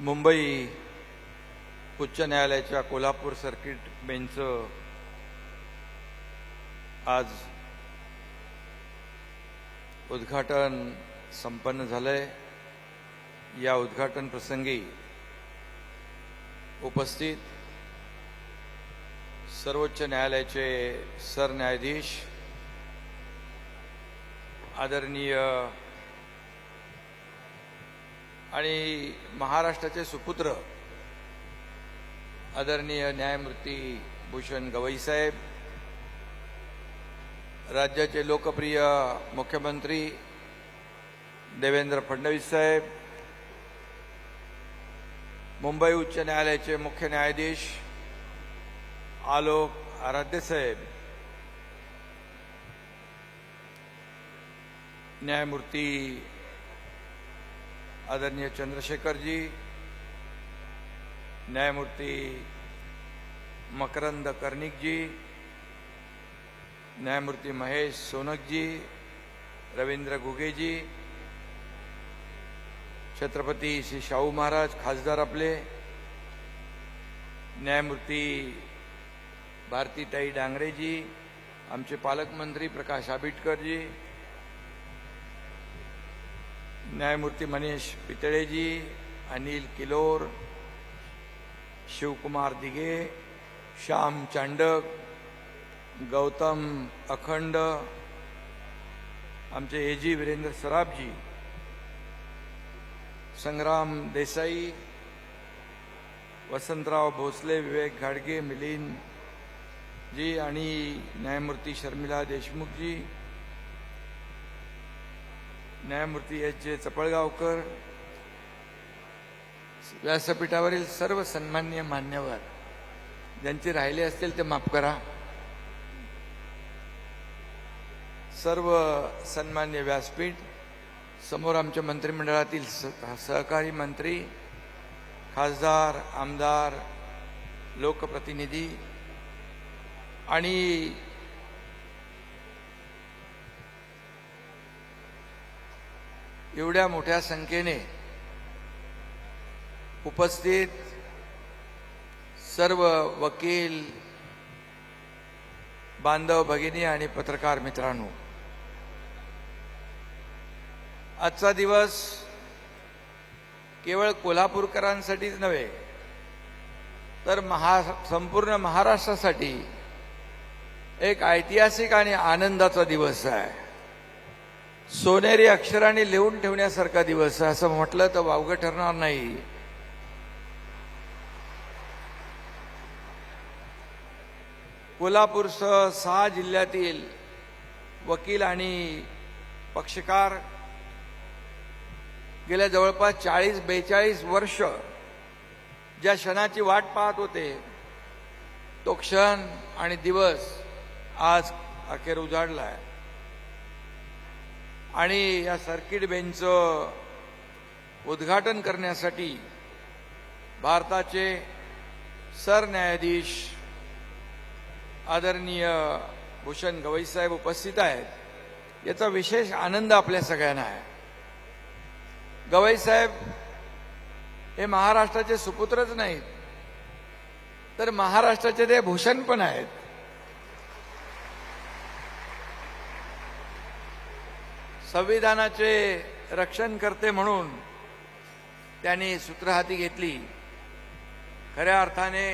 मुंबई उच्च न्यायालयाच्या कोल्हापूर सर्किट बेंचचं आज उद्घाटन संपन्न झालंय। या उद्घाटन प्रसंगी उपस्थित सर्वोच्च न्यायालयाचे सरन्यायाधीश आदरणीय आणि महाराष्ट्राचे सुपुत्र आदरणीय न्यायमूर्ती भूषण गवई साहेब, राज्याचे लोकप्रिय मुख्यमंत्री देवेंद्र फडणवीस साहेब, मुंबई उच्च न्यायालयाचे मुख्य न्यायाधीश आलोक आराध्य साहेब, न्यायमूर्ती आदरणीय चंद्रशेखर जी, न्यायमूर्ति मकरंद कर्णिक जी, न्यायमूर्ति महेश सोनक जी, रवींद्र घुगे जी, छत्रपति श्री शाहू महाराज खासदार आपले, न्यायमूर्ति भारतीताई डांगरे जी, आमचे पालकमंत्री प्रकाश आंबेडकर जी, न्यायमूर्ति मनीष पितळे जी, अनिल किलोर, शिवकुमार दिघे, श्याम चांडक, गौतम अखंड, आमचे एजी वीरेंद्र सराफ जी, संग्राम देसाई, वसंतराव भोसले, विवेक घाडगे, मिलिंद जी आणि न्यायमूर्ती शर्मिला देशमुख जी, न्यायमूर्ती एच जे चपळगावकर, व्यासपीठावरील सर्व सन्माननीय मान्यवर, ज्यांचे राहिले असतील ते माफ करा, सर्व सन्मान्य व्यासपीठ, समोर आमच्या मंत्रिमंडळातील सहकारी मंत्री, खासदार, आमदार, लोकप्रतिनिधी आणि एवढ्या मोठ्या संख्येने उपस्थित सर्व वकील बांधव भगिनी आणि पत्रकार मित्रांनो, आजचा दिवस केवळ कोल्हापूरकरांसाठीच नव्हे तर संपूर्ण महाराष्ट्रासाठी एक ऐतिहासिक आणि आनंदाचा दिवस आहे। सोनेरी अक्षरांनी लिहून ठेवण्यासारखा दिवस आहे, असं म्हटलं तर वावगं ठरणार नाही। कोल्हापूरसह 6 जिल्ह्यातील वकील आणि पक्षकार गेल्या जवळपास 40-42 वर्ष ज्या क्षणाची वाट पाहत होते, तो क्षण आणि दिवस आज अखेर उजाडला आहे। आणि या सर्किट बेंचचं उद्घाटन करण्यासाठी भारताचे सरन्यायाधीश आदरणीय भूषण गवई साहेब उपस्थित आहेत। याचा विशेष आनंद आपल्या सगळ्यांना आहे। गवई साहेब हे महाराष्ट्राचे सुपुत्रच नाहीत तर महाराष्ट्राचे ते भूषण पण आहेत। संविधानाचे रक्षण करते म्हणून त्यांनी सूत्र हाती घेतली। खऱ्या अर्थाने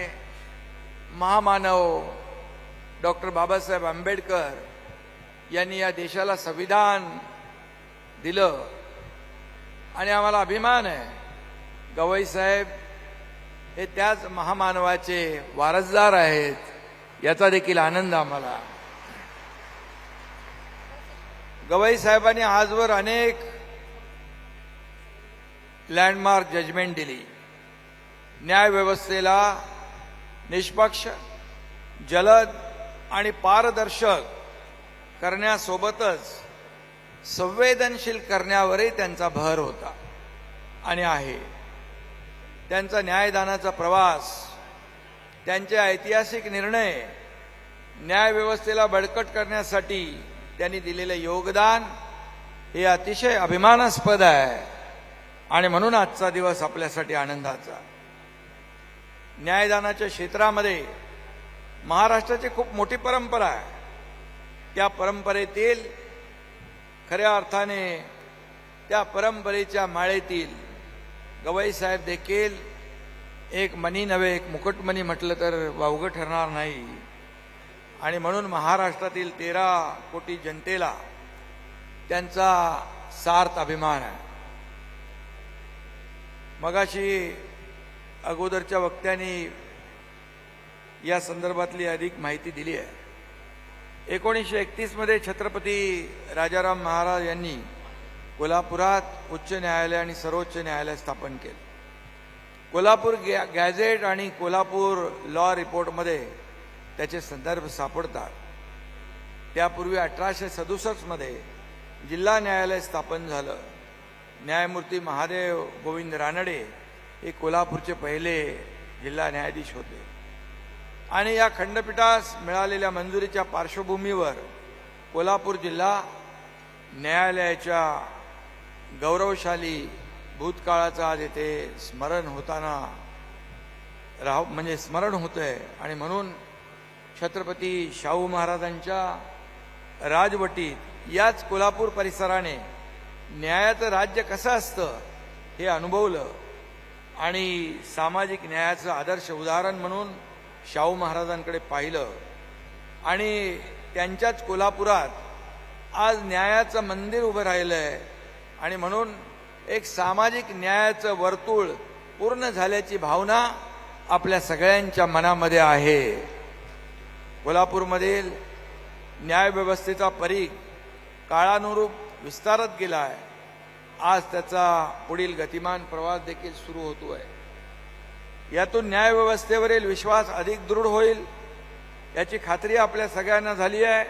महामानव डॉक्टर बाबासाहेब आंबेडकर यांनी या देशाला संविधान दिलं आणि आम्हाला अभिमान आहे, गवई साहेब हे त्याच महामानवाचे वारसदार आहेत, याचा देखील आनंद आम्हाला। गवई साहेबांनी आजवर अनेक लँडमार्क जजमेंट दिली। न्याय व्यवस्थेला निष्पक्ष, जलद आणि पारदर्शक करण्यासोबतच संवेदनशील करण्यावरही त्यांचा भर होता आणि आहे। त्यांचा न्यायदानाचा प्रवास, त्यांचे ऐतिहासिक निर्णय, न्याय व्यवस्थेला बळकट करण्यासाठी त्यांनी दिलेले योगदान हे अतिशय अभिमानास्पद आहे। आणि म्हणून आजचा दिवस आपल्यासाठी आनंदाचा. न्यायदानाच्या क्षेत्रामध्ये महाराष्ट्राची खूप मोठी परंपरा आहे. त्या परंपरेतील खऱ्या अर्थाने त्या परंपरेच्या माळेतील गवई साहेब देखील एक मणी नव्हे एक मुकुटमणी म्हटलं तर वावगं ठरणार नाही. आणि म्हणून महाराष्ट्रातील 13 कोटी जनतेला त्यांचा सार्थ अभिमान आहे. मगाशी अगोदरच्या वक्त्यांनी या संदर्भातली अधिक माहिती दिली आहे. 1931 मध्ये छत्रपती राजाराम महाराज यांनी कोल्हापुरात उच्च न्यायालय आणि सर्वोच्च न्यायालय स्थापन केले. कोल्हापूर गॅझेट आणि कोल्हापूर लॉ रिपोर्टमध्ये त्याचे संदर्भ सापडतात. त्यापूर्वी 1867 मध्ये जिल्हा न्यायालय स्थापन झालं. न्यायमूर्ती महादेव गोविंद रानडे हे कोल्हापूरचे पहिले जिल्हा न्यायाधीश होते. आणि या खंडपीठास मिळालेल्या मंजुरीच्या पार्श्वभूमीवर कोल्हापूर जिल्हा न्यायालयाच्या गौरवशाली भूतकाळाचा आज येथे स्मरण होताना स्मरण होतंय. आणि म्हणून छत्रपती शाहू महाराजांच्या राजवटीत याच कोल्हापूर परिसराने न्यायाचं राज्य कसं असतं हे अनुभवलं. आणि सामाजिक न्यायाचं आदर्श उदाहरण म्हणून शाहू महाराजांकडे पाहिलं. आणि त्यांच्याच कोल्हापुरात आज न्यायाचं मंदिर उभं राहिलंय. आणि म्हणून एक सामाजिक न्यायाचं वर्तुळ पूर्ण झाल्याची भावना आपल्या सगळ्यांच्या मनामध्ये आहे. कोल्हापूरमधील न्यायव्यवस्थेचा परीघ काळानुरूप विस्तारत गेला आहे. आज त्याचा पुढील गतिमान प्रवास देखील सुरू होतोय. यातून न्यायव्यवस्थेवरील विश्वास अधिक दृढ होईल याची खात्री आपल्या सगळ्यांना झाली आहे.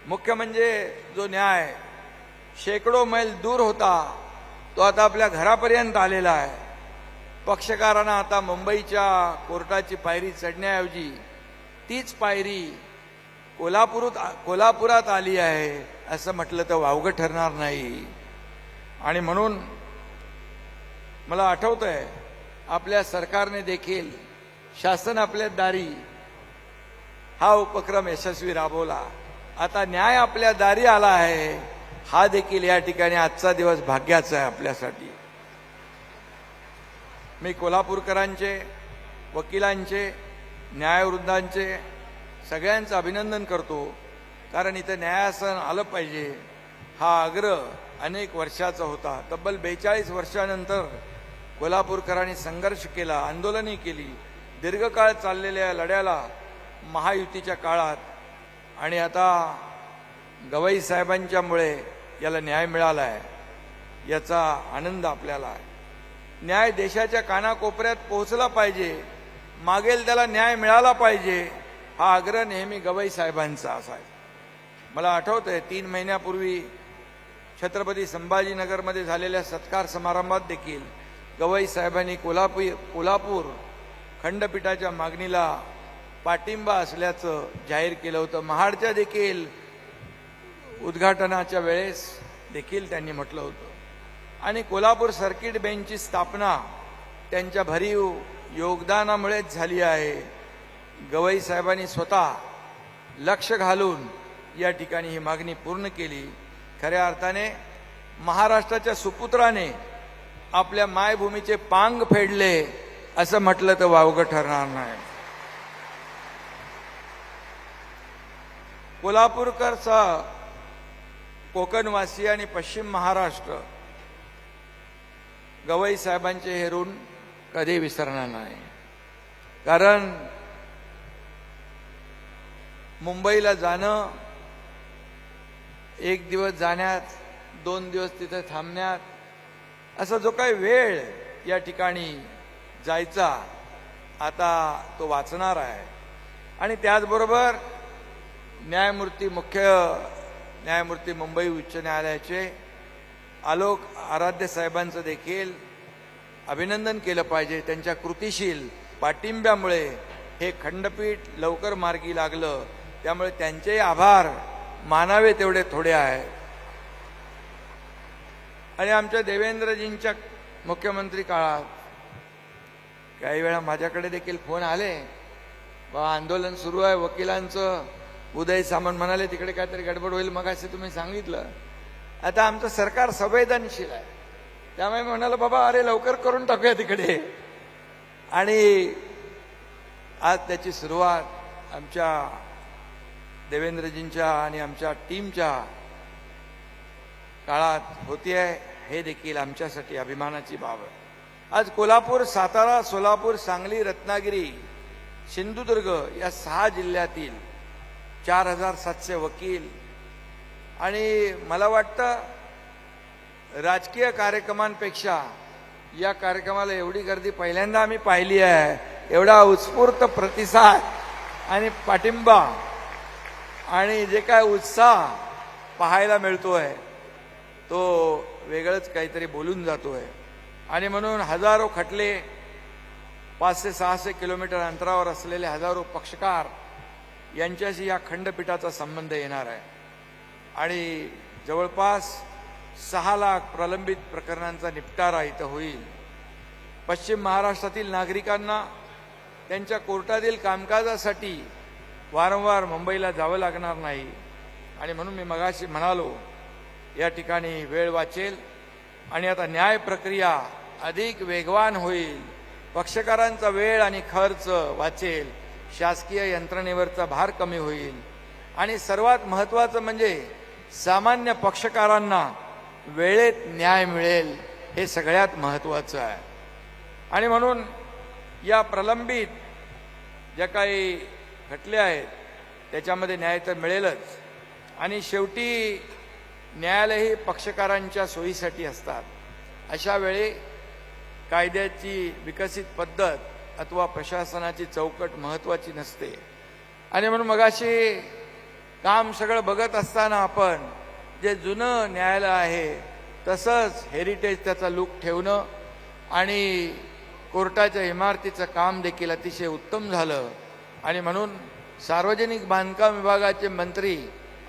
मुख्य म्हणजे जो न्याय शेकडो मैल दूर होता तो आता आपल्या घरापर्यंत आलेला आहे. पक्षकारांना आता मुंबईच्या कोर्टाची पायरी चढण्याऐवजी तीच पायरी कोल्हापुरात आली आहे असं म्हटलं तर वावगं ठरणार नाही. आणि म्हणून मला आठवतंय आपल्या सरकारने देखील शासन आपल्या दारी हा उपक्रम यशस्वी राबवला. आता न्याय आपल्या दारी आला आहे. हा देखील या ठिकाणी आजचा दिवस भाग्याचा आहे आपल्यासाठी. मी कोल्हापूरकरांचे, वकिलांचे, न्यायवृद्धांचे सगळ्यांचं अभिनंदन करतो. कारण इथं न्यायासन आलं पाहिजे हा आग्रह अनेक वर्षाचा होता. तब्बल 42 वर्षानंतर कोल्हापूरकरांनी संघर्ष केला, आंदोलने केली. दीर्घकाळ चाललेल्या लढ्याला महायुतीच्या काळात आणि आता गवई साहेबांच्यामुळे याला न्याय मिळाला आहे. याचा आनंद आपल्याला आहे. न्याय देशाच्या कानाकोपऱ्यात पोहोचला पाहिजे, मागेल त्याला न्याय मिळाला पाहिजे हा आग्रह नेहमी गवई साहेबांचा असायचा. मला आठवतंय 3 महिन्यापूर्वी छत्रपती संभाजीनगरमध्ये झालेल्या सत्कार समारंभात देखील गवई साहेबांनी कोल्हापूर खंडपीठाच्या मागणीला पाठिंबा असल्याचं जाहीर केलं होतं. महाडच्या देखील उद्घाटनाच्या वेळेस देखील त्यांनी म्हटलं होतं. आणि कोल्हापूर सर्किट बेंचची स्थापना त्यांच्या भरीव योगदानामुळेच झाली आहे. गवई साहेबांनी स्वतः लक्ष घालून या ठिकाणी ही मागणी पूर्ण केली. खऱ्या अर्थाने महाराष्ट्राच्या सुपुत्राने आपल्या मायभूमीचे पांग फेडले असं म्हटलं तर वावगं ठरणार नाही. कोल्हापूरकरचा कोकणवासी आणि पश्चिम महाराष्ट्र गवई साहेबांचे हे ऋण कधी विसरणार नाही. कारण मुंबईला जाणं, 1 दिवस जाण्यात, 2 दिवस तिथे थांबण्यात, असा जो काही वेळ या ठिकाणी जायचा आता तो वाचणार आहे. आणि त्याचबरोबर मुख्य न्यायमूर्ती मुंबई उच्च न्यायालयाचे आलोक आराध्य साहेबांचं देखील अभिनंदन केलं पाहिजे. त्यांच्या कृतिशील पाठिंब्यामुळे हे खंडपीठ लवकर मार्गी लागलं. त्यामुळे त्यांचे आभार मानावे तेवढे थोडे आहेत. आणि आमच्या देवेंद्रजींच्या मुख्यमंत्री काळात काही वेळा माझ्याकडे देखील फोन आले, बा आंदोलन सुरू आहे वकिलांचं, उदय सामंत म्हणाले तिकडे काहीतरी गडबड होईल, मग असे तुम्ही सांगितलं. आता आमचं सरकार संवेदनशील आहे, त्यामुळे मी म्हणालो बाबा अरे लवकर करून टाकूया तिकडे. आणि आज त्याची सुरुवात आमच्या देवेंद्रजींच्या आणि आमच्या टीमच्या काळात होतीये, हे देखील आमच्यासाठी अभिमानाची बाब आहे. आज कोल्हापूर, सातारा, सोलापूर, सांगली, रत्नागिरी, सिंधुदुर्ग या 6 जिल्ह्यातील 4700 वकील, आणि मला वाटतं राजकीय कार्यक्रमांपेक्षा या कार्यक्रमाला एवढी गर्दी पहिल्यांदा आम्ही पाहिली आहे. एवढा उत्स्फूर्त प्रतिसाद आणि पाठिंबा आणि जे काय उत्साह पाहायला मिळतोय तो वेगळंच काहीतरी बोलून जातोय. आणि म्हणून हजारो खटले, 500-600 किलोमीटर अंतरावर असलेले हजारो पक्षकार यांच्याशी या खंडपीठाचा संबंध येणार आहे. आणि जवळपास 6 लाख प्रलंबित प्रकरणांचा निपटारा इथं होईल. पश्चिम महाराष्ट्रातील नागरिकांना त्यांच्या कोर्टातील कामकाजासाठी वारंवार मुंबईला जावं लागणार नाही. आणि म्हणून मी मगाशी म्हणालो या ठिकाणी वेळ वाचेल आणि आता न्याय प्रक्रिया अधिक वेगवान होईल, पक्षकारांचा वेळ आणि खर्च वाचेल, शासकीय यंत्रणेवरचा भार कमी होईल आणि सर्वात महत्त्वाचं म्हणजे सामान्य पक्षकारांना वेळेत न्याय मिळेल, हे सगळ्यात महत्त्वाचं आहे. आणि म्हणून या प्रलंबित ज्या काही खटले आहेत त्याच्यामध्ये न्याय तर मिळेलच, आणि शेवटी न्यायालय पक्षकारांच्या सोयीसाठी असतात. अशा वेळी कायद्याची विकसित पद्धत अथवा प्रशासनाची चौकट महत्त्वाची नसते. आणि म्हणून मगाशी काम सगळं बघत असताना आपण जे जुनं न्यायालय आहे तसंच हेरिटेज त्याचा लूक ठेवणं आणि कोर्टाच्या इमारतीचं काम देखील अतिशय उत्तम झालं. आणि म्हणून सार्वजनिक बांधकाम विभागाचे मंत्री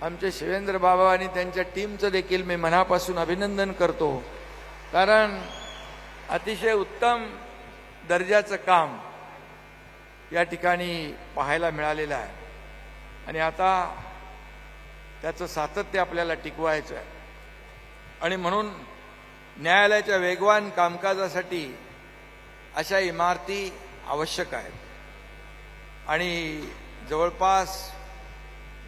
आमचे शिवेंद्र बाबा आणि त्यांच्या टीमचं देखील मी मनापासून अभिनंदन करतो, कारण अतिशय उत्तम दर्जाचं काम या ठिकाणी पाहायला मिळालेलं आहे. आणि आता त्याचं सातत्य आपल्याला टिकवायचं आहे. आणि म्हणून न्यायालयाच्या वेगवान कामकाजासाठी अशा इमारती आवश्यक आहेत. आणि जवळपास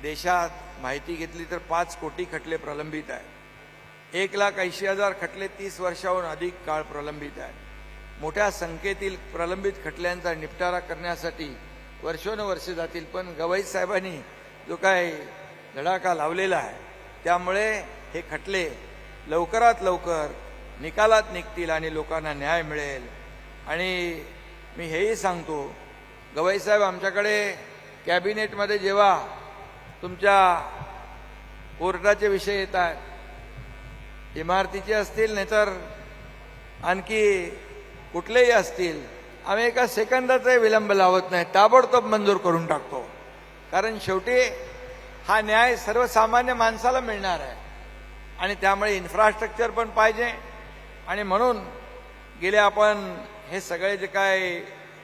देशात माहिती घेतली तर 5 कोटी खटले प्रलंबित आहेत. 1,80,000 खटले 30 वर्षाहून अधिक काळ प्रलंबित आहेत. मोठ्या संख्येतील प्रलंबित खटल्यांचा निपटारा करण्यासाठी वर्षोनवर्षे जातील, पण गवई साहेबांनी जो काय धडाका लावलेला आहे त्यामुळे हे खटले लवकरात लवकर निकालात निघतील आणि लोकांना न्याय मिळेल. आणि मी हेही सांगतो, गवई साहेब आमच्याकडे कॅबिनेटमध्ये जेव्हा तुमच्या कोर्टाचे विषय येतात, इमारतीचे असतील नाही तर आणखी कुठलेही असतील, आम्ही एका सेकंदाचाही विलंब लावत नाही, ताबडतोब मंजूर करून टाकतो. कारण शेवटी हा न्याय सर्वसामान्य माणसाला मिळणार आहे आणि त्यामुळे इन्फ्रास्ट्रक्चर पण पाहिजे. आणि म्हणून गेल्या आपण हे सगळे जे काय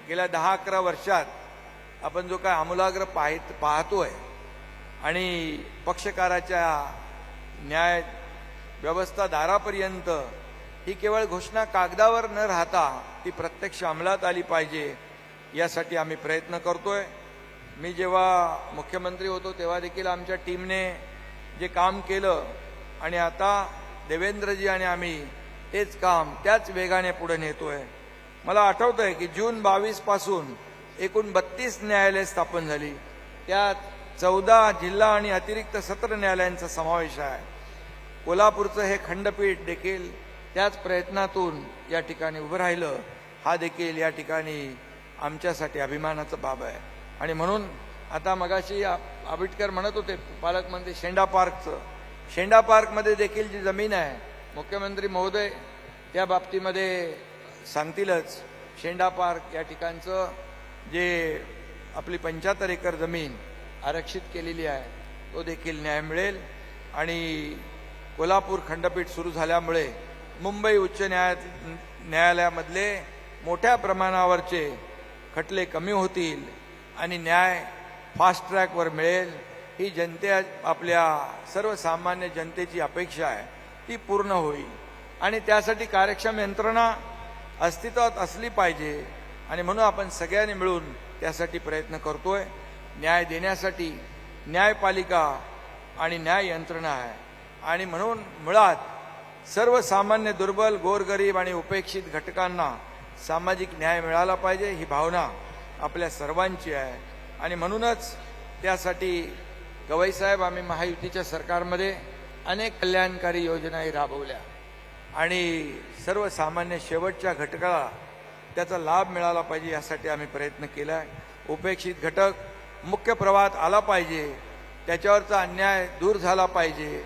गेल्या 10-11 वर्षात आपण जो काय आमूलाग्र पाहतोय आणि पक्षकाराच्या न्याय व्यवस्था दारापर्यंत ही केवळ घोषणा कागदावर न राहता ती प्रत्यक्ष अंमलात आली पाहिजे, यासाठी आम्ही प्रयत्न करतोय. मी जेव्हा मुख्यमंत्री होतो तेव्हा देखील आमच्या टीमने जे काम केलं आणि आता देवेंद्रजी आणि आम्ही तेच काम त्याच वेगाने पुढे नेतोय. मला आठवतंय की जून 22 पासून एकूण 32 न्यायालये स्थापन झाली, त्यात 14 जिल्हा आणि अतिरिक्त 17 न्यायालयांचा समावेश आहे. कोल्हापूरचं हे खंडपीठ देखील त्याच प्रयत्नातून या ठिकाणी उभं राहिलं. हा देखील या ठिकाणी आमच्यासाठी अभिमानाचा बाब आहे. आणि म्हणून आता मगाशी आबिटकर म्हणत होते पालकमंत्री शेंडा पार्कमध्ये देखील जी जमीन आहे, मुख्यमंत्री महोदय त्या बाबतीमध्ये सांगतीलच. शेंडा पार्क या ठिकाणचं जे आपली 75 एकर जमीन आरक्षित केलेली आहे तो देखील न्याय मिळेल. आणि कोल्हापूर खंडपीठ सुरू झाल्यामुळे मुंबई उच्च न्यायालयामधले मोठ्या प्रमाणावरचे खटले कमी होतील आणि न्याय फास्ट ट्रॅकवर मिळेल, ही आपल्या सर्वसामान्य जनतेची अपेक्षा आहे, ती पूर्ण होईल. आणि त्यासाठी कार्यक्षम यंत्रणा अस्तित्वात असली पाहिजे आणि म्हणून आपण सगळ्यांनी मिळून त्यासाठी प्रयत्न करतोय. न्याय देण्यासाठी न्यायपालिका आणि न्याय यंत्रणा आहे आणि म्हणून मुळात सर्वसामान्य दुर्बल, गोरगरीब आणि उपेक्षित घटकांना सामाजिक न्याय मिळाला पाहिजे, ही भावना आपल्या सर्वांची आहे. आणि म्हणूनच त्यासाठी गवई साहेब, आम्ही महायुतीच्या सरकारमध्ये अनेक कल्याणकारी योजनाही राबवल्या आणि सर्वसामान्य शेवटच्या घटकाला त्याचा लाभ मिळाला पाहिजे यासाठी आम्ही प्रयत्न केला आहे. उपेक्षित घटक मुख्य प्रवाहात आला पाहिजे, त्याच्यावरचा अन्याय दूर झाला पाहिजे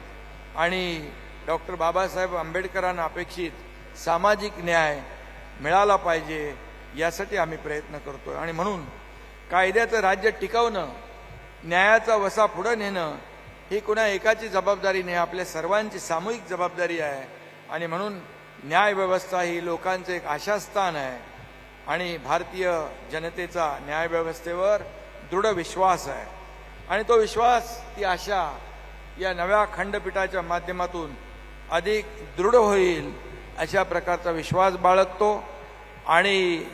आणि डॉक्टर बाबासाहेब आंबेडकरांना अपेक्षित सामाजिक न्याय मिळाला पाहिजे यासाठी आम्ही प्रयत्न करतोय. आणि म्हणून कायद्याचं राज्य टिकवणं, न्यायाचा वसा पुढे नेणं ही कुणा एकाची जबाबदारी नाही, आपल्या सर्वांची सामूहिक जबाबदारी आहे. आणि म्हणून न्याय व्यवस्था ही लोकांचं एक आशास्थान आहे आणि भारतीय जनतेचा न्याय व्यवस्थेवर दृढ विश्वास आहे आणि तो विश्वास, ती आशा या नव्या खंडपीठाच्या माध्यमातून अधिक दृढ होईल अशा प्रकारचा विश्वास बाळगतो आणि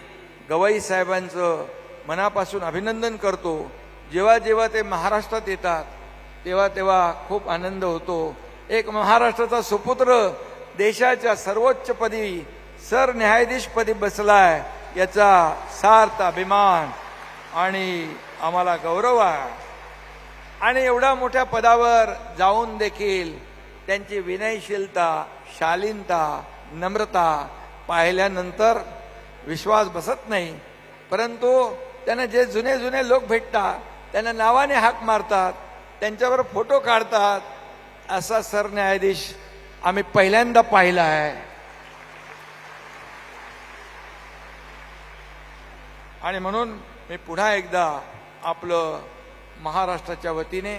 गवई साहेबांचं मनापासून अभिनंदन करतो. जेव्हा जेव्हा ते महाराष्ट्रात येतात तेव्हा तेव्हा खूप आनंद होतो. एक महाराष्ट्राचा सुपुत्र देशाच्या सर्वोच्चपदी सरन्यायाधीशपदी बसलाय याचा सार्थ अभिमान आणि आम्हाला गौरव आहे. आणि एवढ्या मोठ्या पदावर जाऊन देखील त्यांची विनयशीलता, शालीनता, नम्रता पाहिल्यानंतर विश्वास बसत नाही. परंतु त्यांना जे जुने जुने लोक भेटतात त्यांना नावाने हाक मारतात, त्यांच्यावर फोटो काढतात, असा सरन्यायाधीश आम्ही पहिल्यांदा पाहिला आहे. आणि म्हणून मी पुन्हा एकदा आपलं महाराष्ट्राच्या वतीने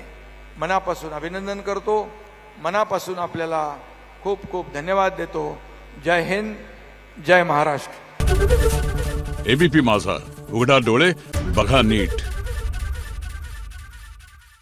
मनापासून अभिनंदन करतो, मनापासून आपल्याला खूप खूप धन्यवाद देतो. जय हिंद, जय महाराष्ट्र. एबीपी माझा, उघडा डोळे बघा नीट.